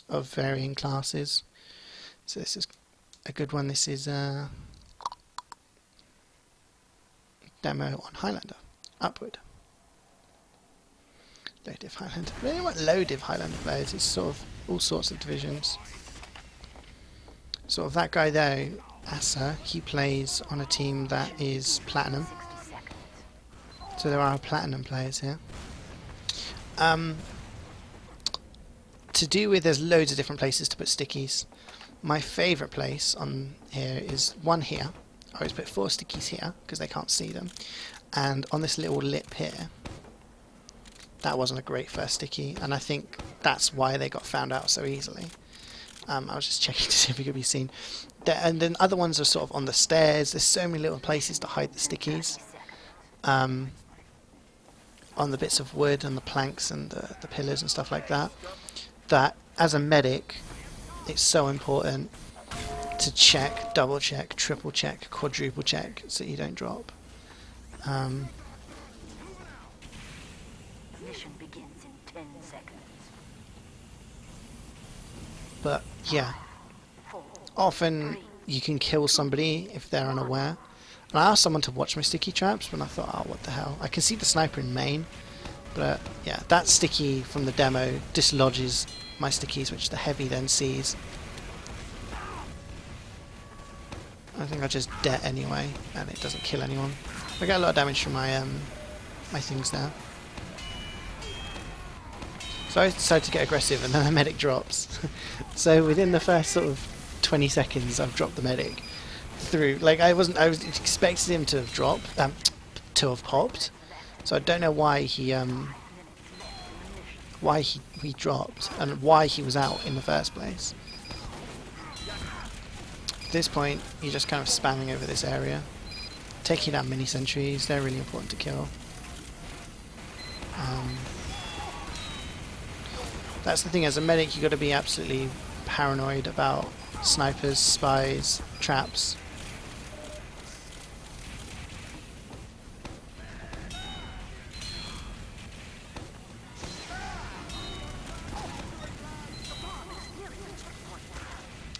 of varying classes. So this is a good one. This is a demo on Highlander. Upward. Low div Highlander. We don't want low div Highlander players. It's sort of all sorts of divisions. Sort of that guy there, Asa, he plays on a team that is platinum. So there are platinum players here. To do with, there's loads of different places to put stickies. My favourite place on here is one here. I always put 4 stickies here because they can't see them. And on this little lip here, that wasn't a great first sticky, and I think that's why they got found out so easily. I was just checking to see if it could be seen. And then other ones are sort of on the stairs. There's so many little places to hide the stickies. On the bits of wood and the planks and the pillars and stuff like that. That as a medic, it's so important to check, double check, triple check, quadruple check so you don't drop. Mission begins in 10 seconds. But yeah, often you can kill somebody if they're unaware. And I asked someone to watch my sticky traps, but I thought, oh, what the hell? I can see the sniper in main, but yeah, that sticky from the demo dislodges my stickies, which the heavy then sees. I think I just det anyway, and it doesn't kill anyone. I get a lot of damage from my my things there. So I decided to get aggressive, and then the medic drops. So within the first sort of 20 seconds, I've dropped the medic through. Like I was expecting him to have dropped, to have popped. So I don't know why he dropped and why he was out in the first place. At this point, you're just kind of spamming over this area, taking down mini sentries. They're really important to kill. That's the thing, as a medic you've got to be absolutely paranoid about snipers, spies, traps.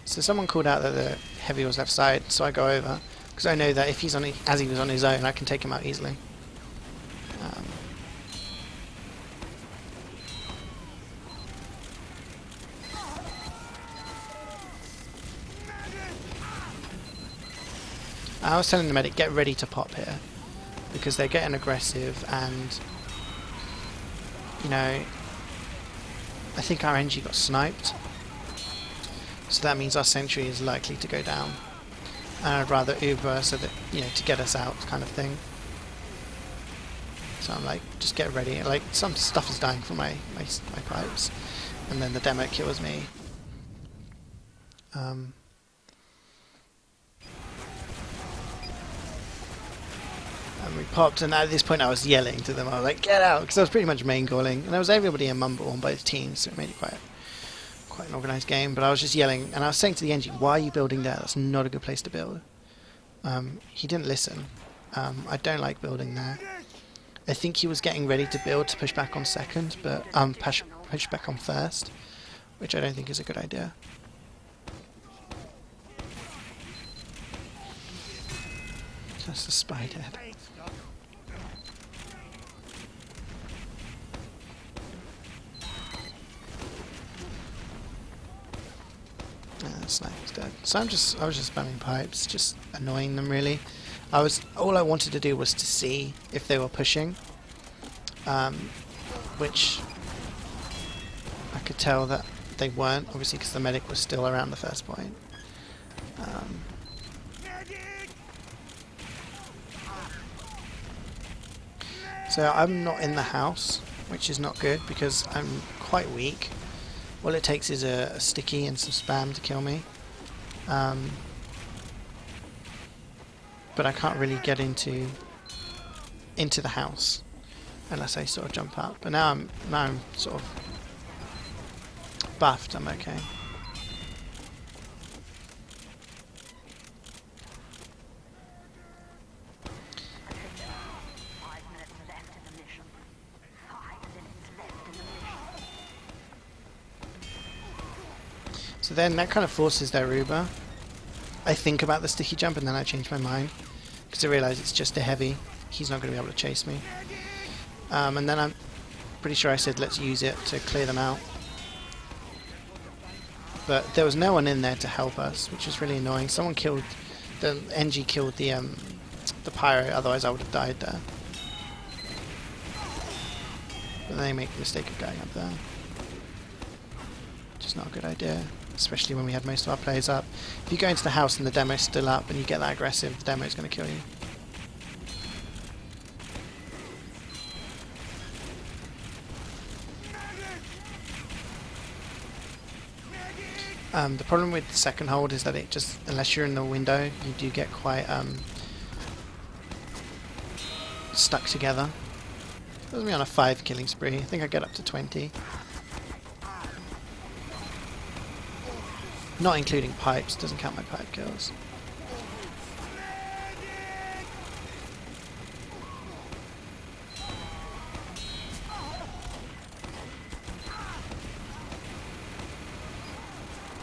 So someone called out that the heavy was left side, so I go over, because I know that if he's on, as he was on his own, I can take him out easily. I was telling the medic, get ready to pop here, because they're getting aggressive, and you know, I think our NG got sniped, so that means our sentry is likely to go down, and I'd rather Uber so that, you know, to get us out kind of thing. So I'm like, just get ready. Like, some stuff is dying from my pipes, and then the demo kills me. And we popped, and at this point I was yelling to them. I was like, get out, because I was pretty much main calling, and there was everybody in mumble on both teams, so it made it quite an organised game. But I was just yelling, and I was saying to the NG, why are you building there? That's not a good place to build. He didn't listen. I don't like building there. I think he was getting ready to build to push back on second, but push back on first, which I don't think is a good idea. That's the spy dead. The sniper's dead. So I was just spamming pipes, just annoying them really. All I wanted to do was to see if they were pushing, which I could tell that they weren't, obviously, because the medic was still around the first point. So I'm not in the house, which is not good because I'm quite weak. All it takes is a sticky and some spam to kill me. But I can't really get into the house unless I sort of jump up. But now I'm sort of buffed. I'm okay. So then that kind of forces their Uber. I think about the sticky jump and then I change my mind because I realise it's just a heavy. He's not going to be able to chase me. And then I'm pretty sure I said let's use it to clear them out. But there was no one in there to help us, which was really annoying. Someone killed, the NG killed the pirate, otherwise I would have died there. But they make the mistake of going up there. Which is not a good idea, especially when we had most of our players up. If you go into the house and the demo's still up and you get that aggressive, the demo's going to kill you. The problem with the second hold is that it just, unless you're in the window, you do get quite stuck together. It was me on a 5 killing spree. I think I get up to 20. Not including pipes, doesn't count my pipe kills.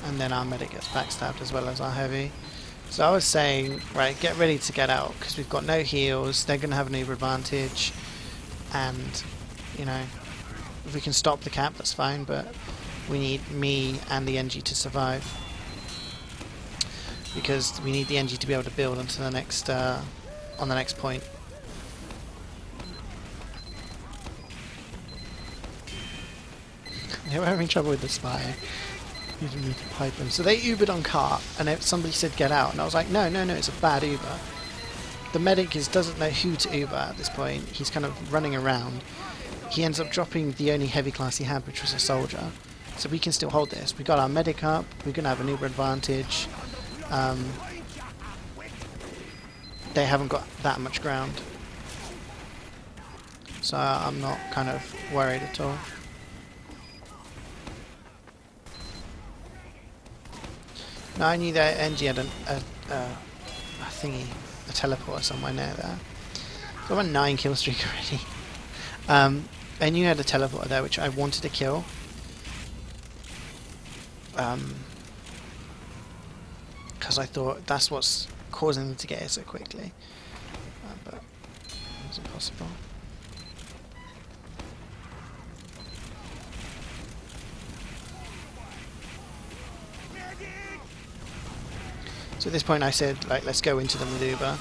And then our medic gets backstabbed as well as our heavy. So I was saying, right, get ready to get out because we've got no heals. They're going to have an Uber advantage, and you know, if we can stop the cap, that's fine. But we need me and the NG to survive because we need the NG to be able to build onto the next on the next point. They were having trouble with the spy. You didn't need to pipe them. So they Ubered on cart, and somebody said get out, and I was like, no, it's a bad Uber. The medic doesn't know who to Uber at this point. He's kind of running around. He ends up dropping the only heavy class he had, which was a soldier. So we can still hold this. We got our medic up. We're going to have an Uber advantage. They haven't got that much ground, so I'm not kind of worried at all. Now I knew that NG had a thingy, a teleporter somewhere near there. So I'm on 9 kill streak already. I knew I had a teleporter there, which I wanted to kill. Because I thought that's what's causing them to get here so quickly. But it wasn't possible. So at this point I said, like, let's go into them with Uber.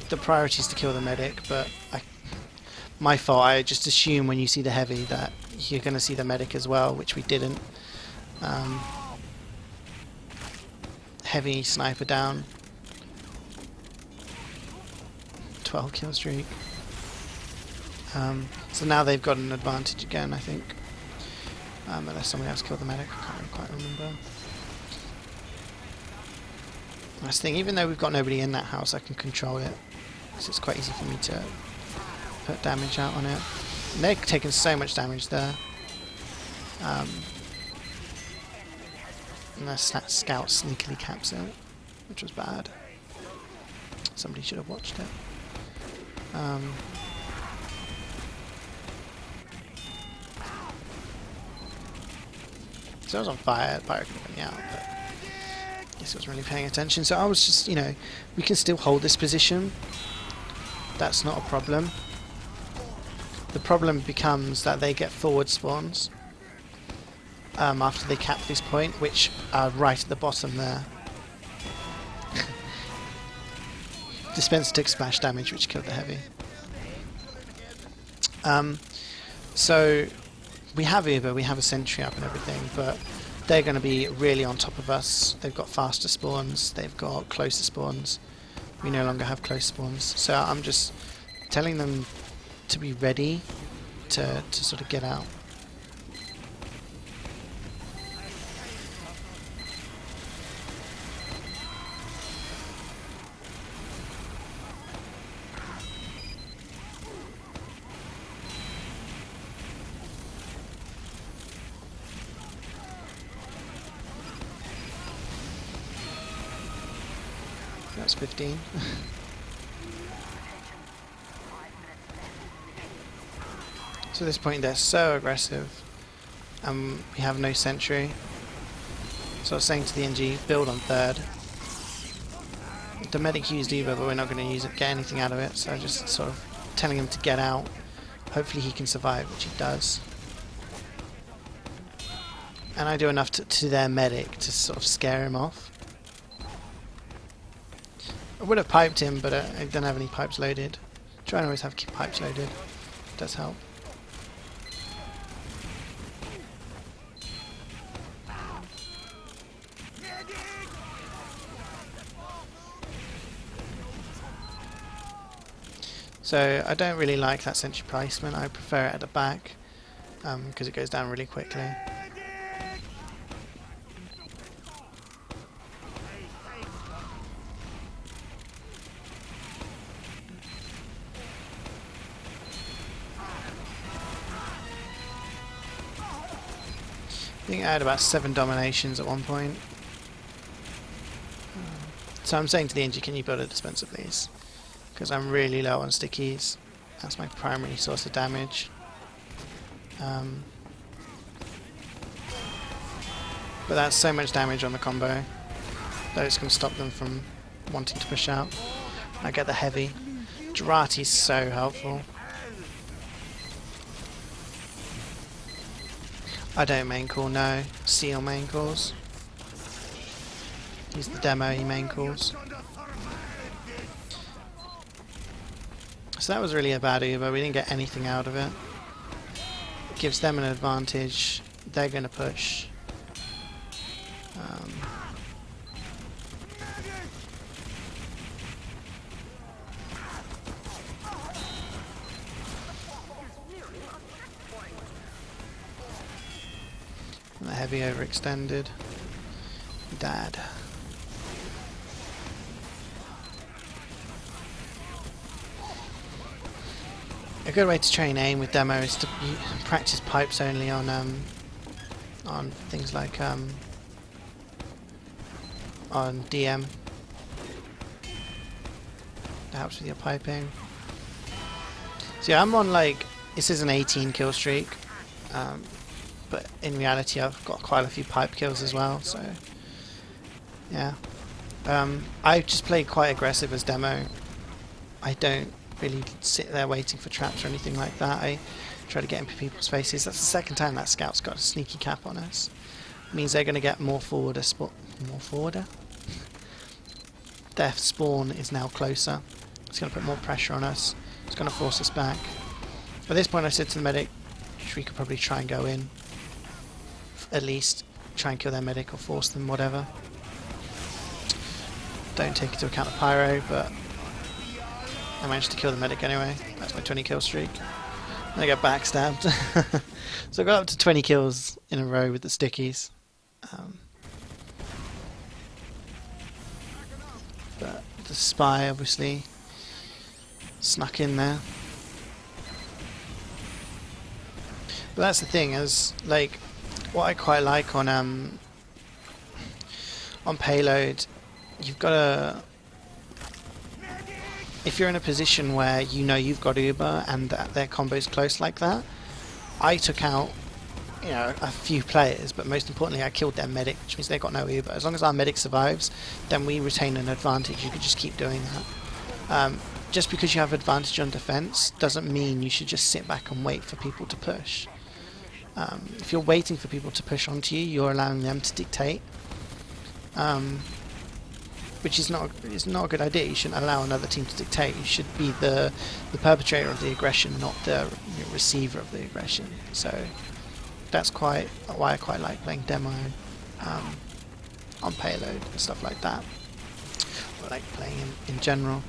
The priority is to kill the medic, but my fault, I just assume when you see the heavy that you're going to see the medic as well, which we didn't. Heavy sniper down. 12 kill streak. So now they've got an advantage again, I think. Unless someone else killed the medic, I can't really quite remember. Nice thing, even though we've got nobody in that house, I can control it. So it's quite easy for me to put damage out on it. And they're taking so much damage there. And their scout sneakily caps it, which was bad. Somebody should have watched it. So I was on fire, the pirate could have got me out, but I guess I wasn't really paying attention. So I was just, you know, we can still hold this position. That's not a problem. The problem becomes that they get forward spawns after they cap this point, which are right at the bottom there. Dispenser took splash damage, which killed the heavy. So we have Uber, we have a sentry up and everything, but they're going to be really on top of us. They've got faster spawns, they've got closer spawns. We no longer have close spawns. So I'm just telling them to be ready to sort of get out. That's 15. So at this point they're so aggressive, and we have no sentry. So I was saying to the NG, build on third. The medic used Uber, but we're not going to use it, get anything out of it, so just sort of telling him to get out. Hopefully he can survive, which he does. And I do enough to their medic to sort of scare him off. I would have piped him, but I don't have any pipes loaded. Try and always have pipes loaded. It does help. So I don't really like that sentry placement. I prefer it at the back because it goes down really quickly. I think I had about 7 dominations at one point. So I'm saying to the NG, can you build a dispenser please? Because I'm really low on stickies. That's my primary source of damage. But that's so much damage on the combo. Those can stop them from wanting to push out. I get the heavy. Girati's so helpful. I don't main call, no. Seal main calls. He's the demo, he main calls. So that was really a bad Uber, we didn't get anything out of it. It gives them an advantage, they're going to push. And the heavy overextended. Dad. A good way to train aim with demo is to practice pipes only on things like on DM. That helps with your piping. So yeah, I'm on like, this is an 18 kill streak, but in reality I've got quite a few pipe kills as well. So yeah, I just play quite aggressive as demo. I don't really sit there waiting for traps or anything like that. I try to get into people's faces. That's the second time that scout's got a sneaky cap on us. It means they're going to get more forwarder. More forwarder? Their spawn is now closer. It's going to put more pressure on us. It's going to force us back. At this point I said to the medic, we could probably try and go in. At least try and kill their medic or force them, whatever. Don't take into account the pyro, but I managed to kill the medic anyway. That's my 20 kill streak. And I got backstabbed. So I got up to 20 kills in a row with the stickies. But the spy obviously snuck in there. But that's the thing, is like what I quite like on payload, you've got to, if you're in a position where you know you've got Uber and that their combo's close like that, I took out, you know, a few players, but most importantly I killed their medic, which means they've got no Uber. As long as our medic survives, then we retain an advantage. You could just keep doing that. Just because you have advantage on defense doesn't mean you should just sit back and wait for people to push. If you're waiting for people to push onto you, you're allowing them to dictate. Which is not a good idea. You shouldn't allow another team to dictate. You should be the perpetrator of the aggression, not the receiver of the aggression. So that's why I quite like playing demo on payload and stuff like that. I like playing in general.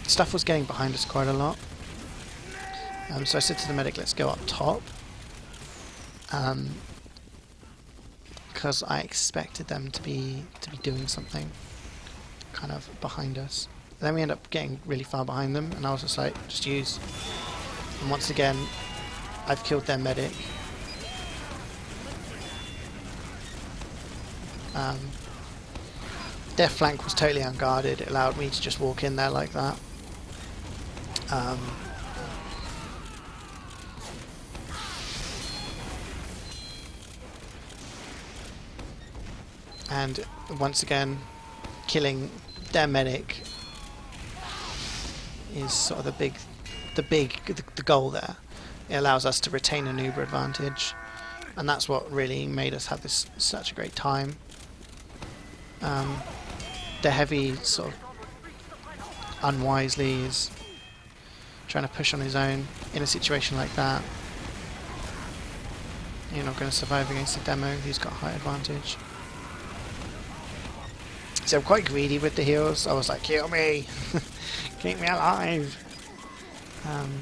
Stuff was getting behind us quite a lot. So I said to the medic, let's go up top. Because I expected them to be doing something kind of behind us. Then we end up getting really far behind them, and I was just like, just use. And once again, I've killed their medic. Their flank was totally unguarded. It allowed me to just walk in there like that. And once again, killing their medic is sort of the goal there. It allows us to retain an Uber advantage, and that's what really made us have such a great time. The heavy sort of unwisely is trying to push on his own in a situation like that. You're not going to survive against a demo who's got high advantage. So I'm quite greedy with the heals. I was like, kill me! Keep me alive! And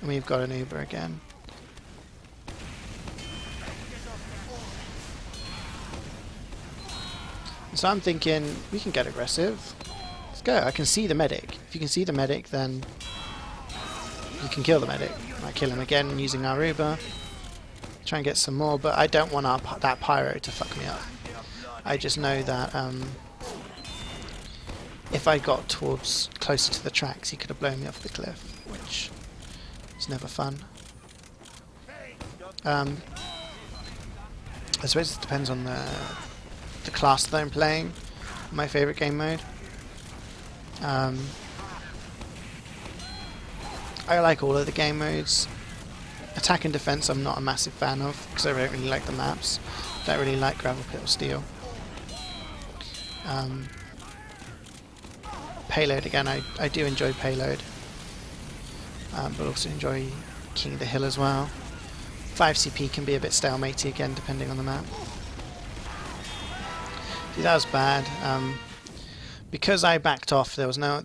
we've got an Uber again. So I'm thinking, we can get aggressive. Let's go. I can see the medic. If you can see the medic, then you can kill the medic. I kill him again using our Uber. Try and get some more, but I don't want that pyro to fuck me up. I just know that if I got towards closer to the tracks, he could have blown me off the cliff, which is never fun. I suppose it depends on the class that I'm playing. My favourite game mode. I like all of the game modes. Attack and defense I'm not a massive fan of because I don't really like the maps. Don't really like gravel pit or steel. Payload again, I do enjoy payload, but also enjoy King of the Hill as well. 5CP can be a bit stalematey again depending on the map. See, that was bad. Because I backed off, there was no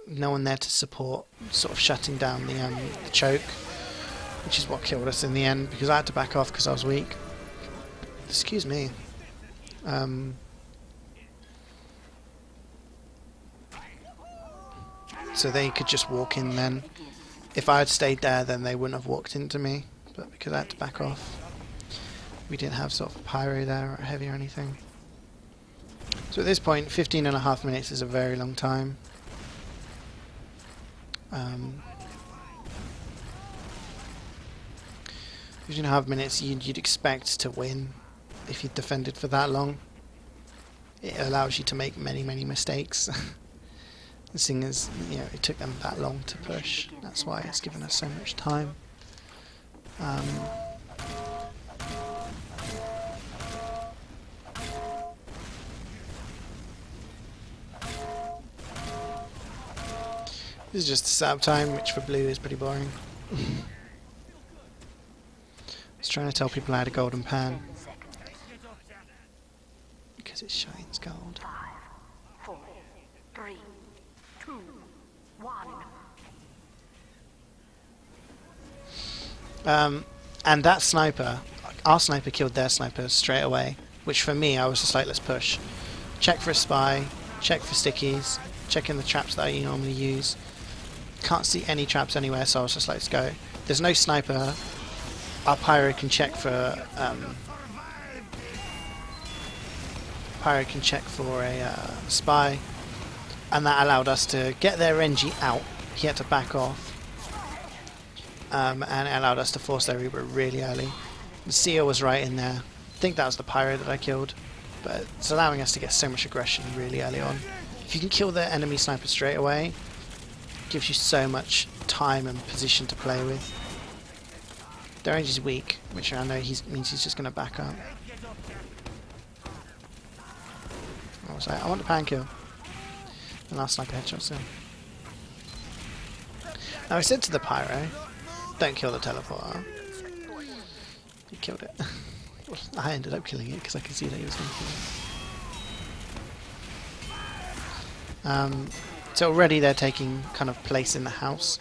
one there to support sort of shutting down the choke, which is what killed us in the end, because I had to back off because I was weak. Excuse me. So they could just walk in then. If I had stayed there, then they wouldn't have walked into me, but because I had to back off, we didn't have sort of a pyro there or a heavy or anything. So at this point, 15.5 minutes is a very long time. 15.5 minutes you'd expect to win if you defended for that long. It allows you to make many mistakes. Seeing as, you know, it took them that long to push, that's why it's given us so much time. This is just a setup time, which for blue is pretty boring. I was trying to tell people I had a golden pan. Because it shines gold. 5, 4, 3, 2, 1. And that sniper, our sniper killed their sniper straight away, which for me, I was just like, let's push. Check for a spy, check for stickies, check in the traps that I normally use. Can't see any traps anywhere, so I was just like, let's go. There's no sniper. Our pyro can check for a spy, and that allowed us to get their NG out. He had to back off, and it allowed us to force their Uber really early. The seal was right in there. I think that was the pyro that I killed, but it's allowing us to get so much aggression really early on. If you can kill the enemy sniper straight away, gives you so much time and position to play with. Their range is weak, which I know means he's just going to back up. I was like, I want the pan kill. And last sniper headshots him. Now I said to the pyro, don't kill the teleporter. He killed it. I ended up killing it because I could see that he was going to kill it. So already they're taking kind of place in the house,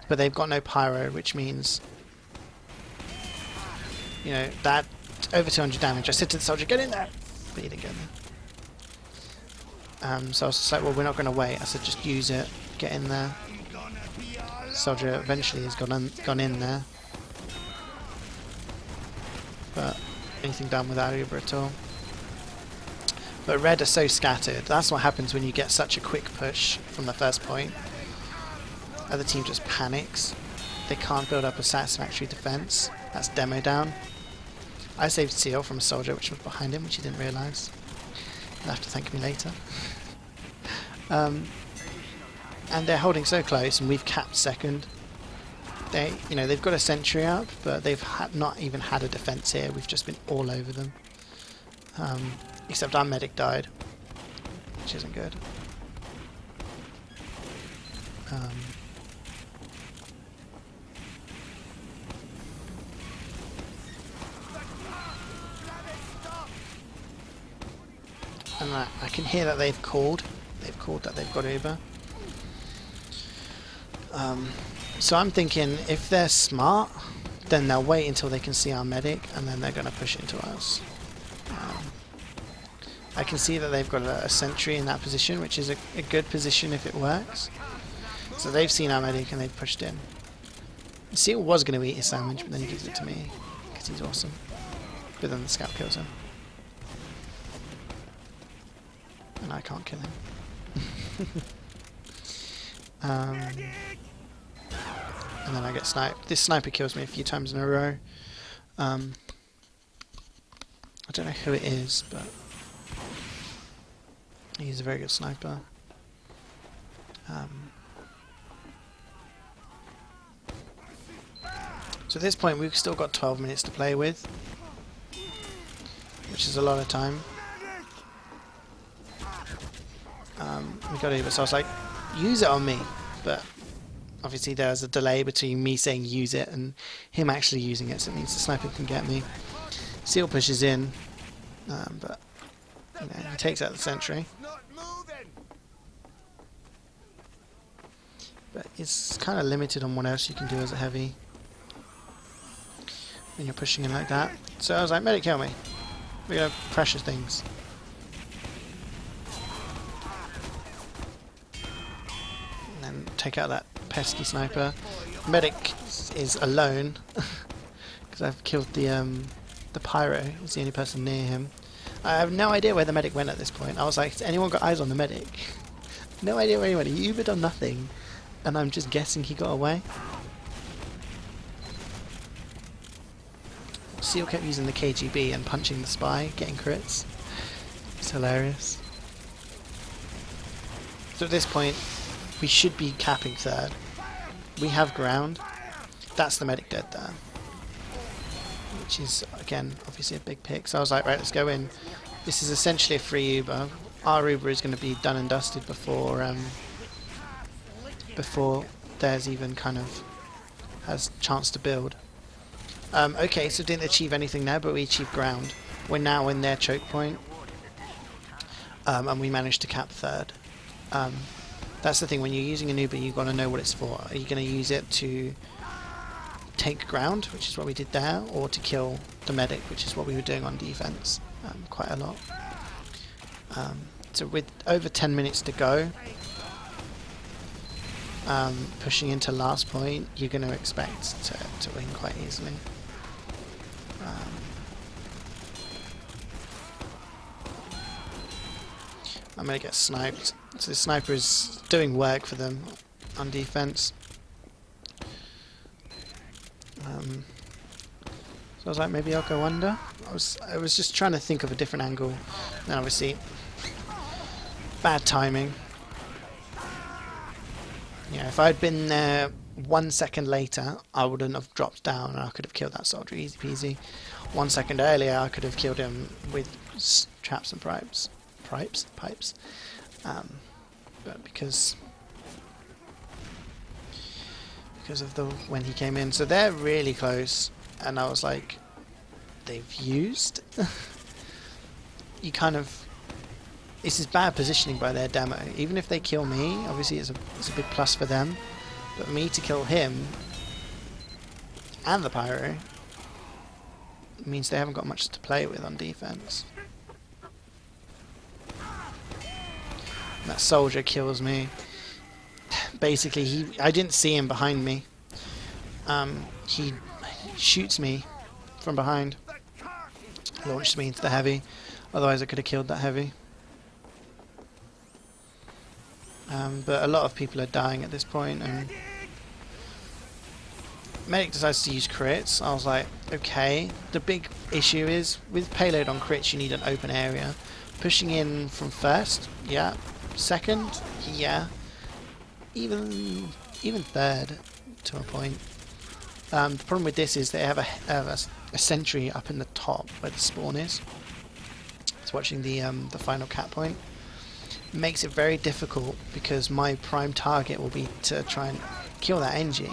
but they've got no pyro, which means, you know, that over 200 damage. I said to the soldier, get in there, but he didn't get in there. So I was just like, well, we're not going to wait. I said, just use it, get in there. The soldier eventually has gone in there, but anything done without Uber at all. But red are so scattered. That's what happens when you get such a quick push from the first point. Other team just panics. They can't build up a satisfactory defense. That's demo down. I saved Seal from a soldier which was behind him, which he didn't realise. He'll have to thank me later. And they're holding so close, and we've capped second. They've got a sentry up, but they've not even had a defence here. We've just been all over them. Except our medic died, which isn't good. And I can hear that they've called. They've called that they've got Uber. So I'm thinking if they're smart, then they'll wait until they can see our medic, and then they're going to push into us. I can see that they've got a sentry in that position, which is a good position if it works. So they've seen our medic and they've pushed in. Seal was going to eat his sandwich, but then he gives it to me because he's awesome. But then the scout kills him. And I can't kill him. And then I get sniped. This sniper kills me a few times in a row. I don't know who it is, but he's a very good sniper. So at this point we've still got 12 minutes to play with, which is a lot of time. We got Uber, so I was like, use it on me, but obviously there's a delay between me saying use it and him actually using it, so it means the sniper can get me. Seal pushes in, but he takes out the sentry. But it's kind of limited on what else you can do as a heavy when you're pushing in like that. So I was like, medic, kill me. We're going to pressure things. And then take out that pesky sniper. Medic is alone because I've killed the pyro. He's the only person near him. I have no idea where the medic went at this point. I was like, has anyone got eyes on the medic? No idea where he went. He Ubered on nothing, and I'm just guessing he got away. Seal kept using the KGB and punching the spy, getting crits. It's hilarious. So at this point, we should be capping third. We have ground. That's the medic dead there. Which is, again, obviously a big pick. So I was like, right, let's go in. This is essentially a free Uber. Our Uber is going to be done and dusted before theirs even kind of has chance to build. Okay, so didn't achieve anything there, but we achieved ground. We're now in their choke point, and we managed to cap third. That's the thing, when you're using an Uber, you've got to know what it's for. Are you going to use it to take ground, which is what we did there, or to kill the medic, which is what we were doing on defense quite a lot. So with over 10 minutes to go, pushing into last point, you're going to expect to win quite easily. I'm going to get sniped. So the sniper is doing work for them on defense. So I was like, maybe I'll go under. I was just trying to think of a different angle. And obviously, bad timing. Yeah, if I'd been there 1 second later, I wouldn't have dropped down and I could have killed that soldier easy peasy. 1 second earlier, I could have killed him with traps and pipes. But because of when he came in, so they're really close, and I was like, they've used. You kind of, this is bad positioning by their demo. Even if they kill me, obviously it's a big plus for them, but me to kill him and the pyro means they haven't got much to play with on defense. That soldier kills me. Basically, I didn't see him behind me. He shoots me from behind. Launches me into the heavy. Otherwise, I could have killed that heavy. But a lot of people are dying at this point, and Medic decides to use crits. I was like, okay. The big issue is with payload on crits, you need an open area. Pushing in from first, yeah. Second, yeah. Even third, to a point. The problem with this is they have a sentry up in the top where the spawn is. It's watching the final cap point. Makes it very difficult because my prime target will be to try and kill that NG,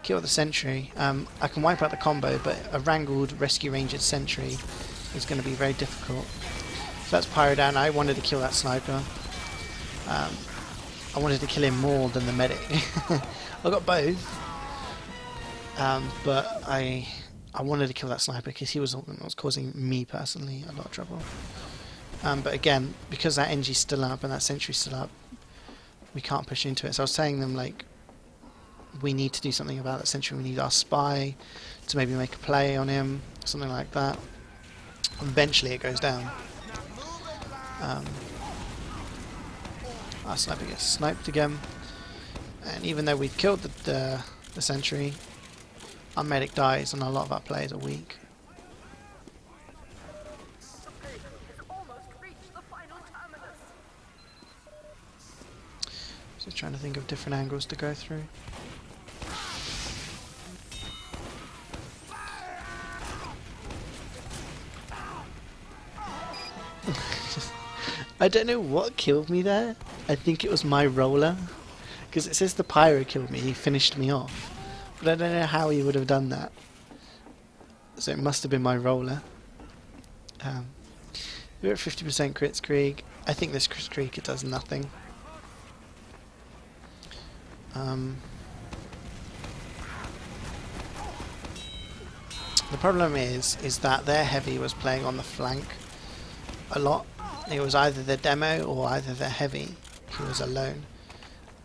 kill the sentry. I can wipe out the combo, but a wrangled rescue ranged sentry is going to be very difficult. So that's Pyro down. I wanted to kill that sniper. I wanted to kill him more than the medic. I got both, but I wanted to kill that sniper because he was causing me personally a lot of trouble. But again, because that NG's still up and that sentry's still up, we can't push into it. So I was saying them, like, we need to do something about that sentry. We need our spy to maybe make a play on him, something like that. Eventually it goes down. Our sniper gets sniped again. And even though we've killed the sentry, our medic dies and a lot of our players are weak. So trying to think of different angles to go through. I don't know what killed me there. I think it was my roller. Because it says the pyro killed me, he finished me off. But I don't know how he would have done that. So it must have been my roller. We're at 50% crits Krieg. I think this crits Krieg, it does nothing. The problem is that their heavy was playing on the flank a lot. It was either their demo or either their heavy who was alone,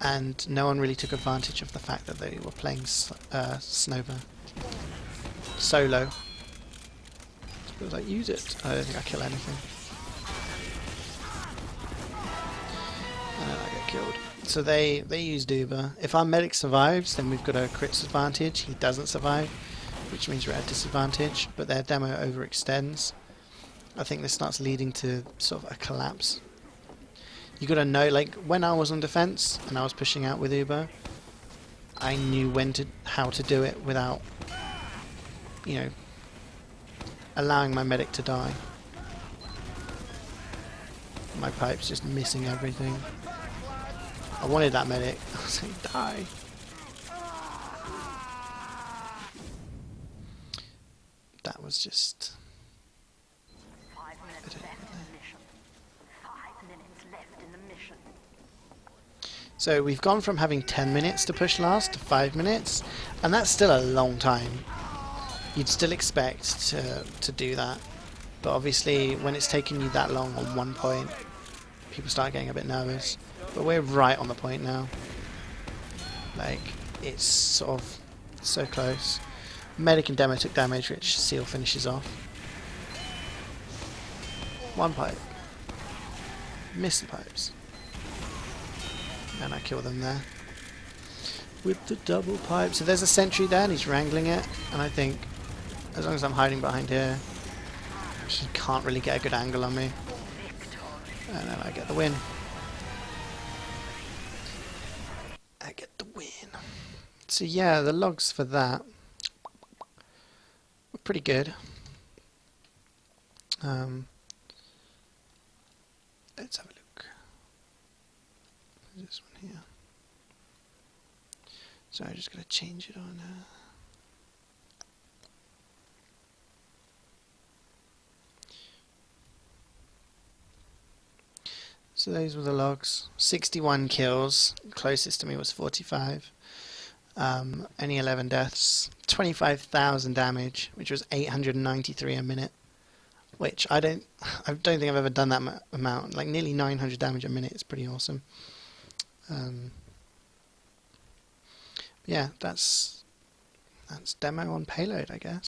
and no one really took advantage of the fact that they were playing Snowbird solo. It was like, use it. I don't think I kill anything. And then I get killed. So they used Uber. If our medic survives, then we've got a crits advantage. He doesn't survive, which means we're at a disadvantage, but their demo overextends. I think this starts leading to sort of a collapse. You gotta know, like, when I was on defense and I was pushing out with Uber, I knew how to do it without, you know, allowing my medic to die. My pipe's just missing everything. I wanted that medic. I was like, die. That was just... 5 minutes left in the mission. 5 minutes left in the mission. So we've gone from having 10 minutes to push last to 5 minutes, and that's still a long time. You'd still expect to do that, but obviously when it's taken you that long on one point, people start getting a bit nervous. But we're right on the point now. Like, it's sort of so close. Medic and demo took damage, which Seal finishes off. One pipe. Miss the pipes. And I kill them there. With the double pipe. So there's a sentry there and he's wrangling it. And I think, as long as I'm hiding behind here, he can't really get a good angle on me. And then I get the win. I get the win. So yeah, the logs for that were pretty good. Let's have a look. This one here. So I'm just going to change it on. So those were the logs. 61 kills. Closest to me was 45. Only 11 deaths. 25,000 damage, which was 893 a minute. Which I don't think I've ever done that amount. Like nearly 900 damage a minute is pretty awesome. Yeah, that's demo on payload, I guess.